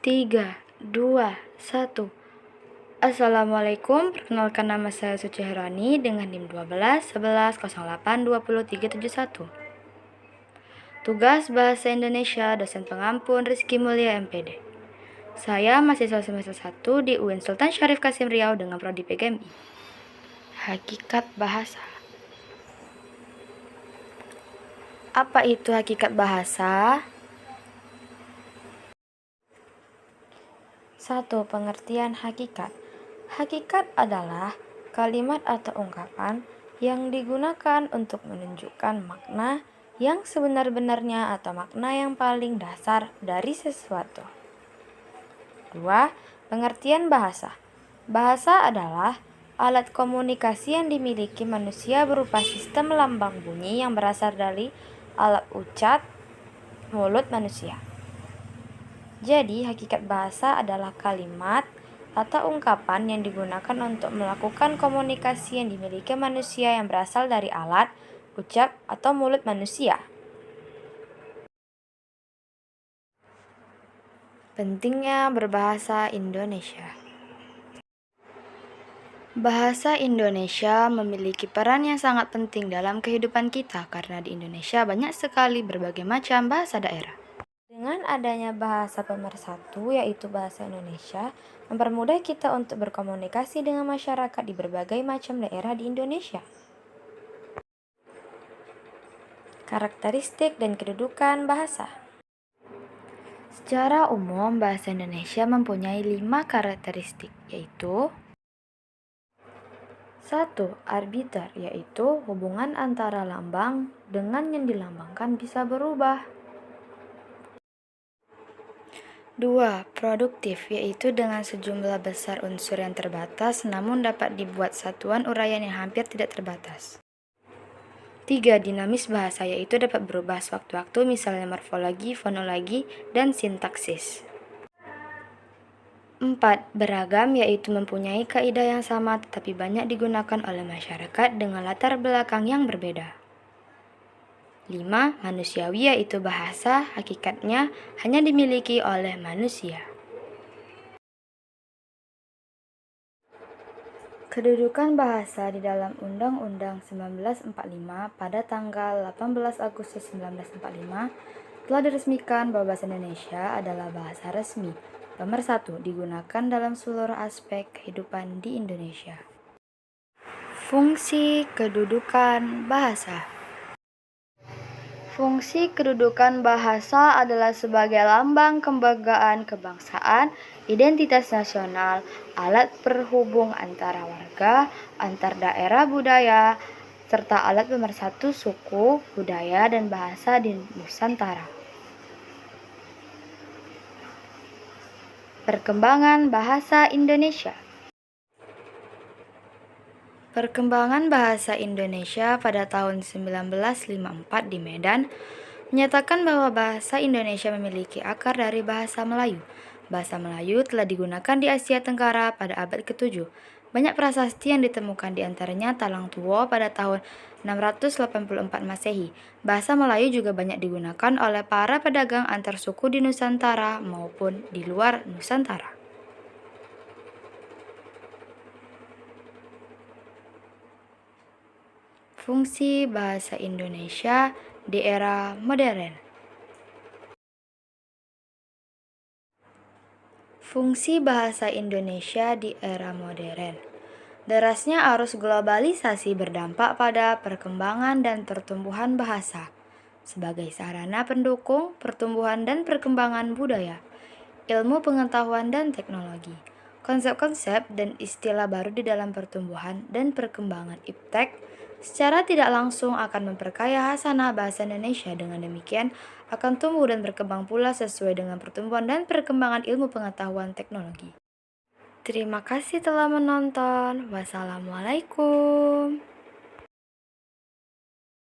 3, 2, 1. Assalamualaikum, perkenalkan nama saya Suci Herani dengan NIM 12 11 08 20 371. Tugas Bahasa Indonesia Dosen Pengampun Rizky Mulia MPD. Saya mahasiswa semester 1 di UIN Sultan Syarif Kasim Riau dengan prodi PGMI. Hakikat bahasa. Apa itu hakikat bahasa? 1. Pengertian hakikat. Hakikat adalah kalimat atau ungkapan yang digunakan untuk menunjukkan makna yang sebenar-benarnya atau makna yang paling dasar dari sesuatu. 2. Pengertian bahasa. Bahasa adalah alat komunikasi yang dimiliki manusia berupa sistem lambang bunyi yang berasal dari alat ucap mulut manusia. Jadi, hakikat bahasa adalah kalimat atau ungkapan yang digunakan untuk melakukan komunikasi yang dimiliki manusia yang berasal dari alat, ucap, atau mulut manusia. Pentingnya berbahasa Indonesia. Bahasa Indonesia memiliki peran yang sangat penting dalam kehidupan kita karena di Indonesia banyak sekali berbagai macam bahasa daerah. Dengan adanya bahasa pemersatu, yaitu bahasa Indonesia, mempermudah kita untuk berkomunikasi dengan masyarakat di berbagai macam daerah di Indonesia. Karakteristik dan kedudukan bahasa. Secara umum, bahasa Indonesia mempunyai 5 karakteristik, yaitu 1. Arbiter, yaitu hubungan antara lambang dengan yang dilambangkan bisa berubah. 2. Produktif, yaitu dengan sejumlah besar unsur yang terbatas namun dapat dibuat satuan uraian yang hampir tidak terbatas. 3. Dinamis bahasa, yaitu dapat berubah sewaktu-waktu, misalnya morfologi, fonologi, dan sintaksis. 4. Beragam, yaitu mempunyai kaidah yang sama tetapi banyak digunakan oleh masyarakat dengan latar belakang yang berbeda. 5. Manusiawi, yaitu bahasa hakikatnya hanya dimiliki oleh manusia. Kedudukan bahasa di dalam Undang-Undang 1945 pada tanggal 18 Agustus 1945 telah diresmikan bahwa bahasa Indonesia adalah bahasa resmi pemersatu digunakan dalam seluruh aspek kehidupan di Indonesia. Fungsi kedudukan bahasa. Fungsi kedudukan bahasa adalah sebagai lambang kebanggaan kebangsaan, identitas nasional, alat perhubung antara warga, antar daerah budaya, serta alat pemersatu suku, budaya, dan bahasa di Nusantara. Perkembangan bahasa Indonesia. Perkembangan bahasa Indonesia pada tahun 1954 di Medan menyatakan bahwa bahasa Indonesia memiliki akar dari bahasa Melayu. Bahasa Melayu telah digunakan di Asia Tenggara pada abad ke-7. Banyak prasasti yang ditemukan di antaranya Talang Tuo pada tahun 684 Masehi. Bahasa Melayu juga banyak digunakan oleh para pedagang antar suku di Nusantara maupun di luar Nusantara. Fungsi bahasa Indonesia di era modern. Fungsi bahasa Indonesia di era modern. Derasnya arus globalisasi berdampak pada perkembangan dan pertumbuhan bahasa sebagai sarana pendukung pertumbuhan dan perkembangan budaya, ilmu pengetahuan dan teknologi. Konsep-konsep dan istilah baru di dalam pertumbuhan dan perkembangan iptek secara tidak langsung akan memperkaya hasanah bahasa Indonesia. Dengan demikian akan tumbuh dan berkembang pula sesuai dengan pertumbuhan dan perkembangan ilmu pengetahuan teknologi. Terima kasih telah menonton. Wassalamualaikum.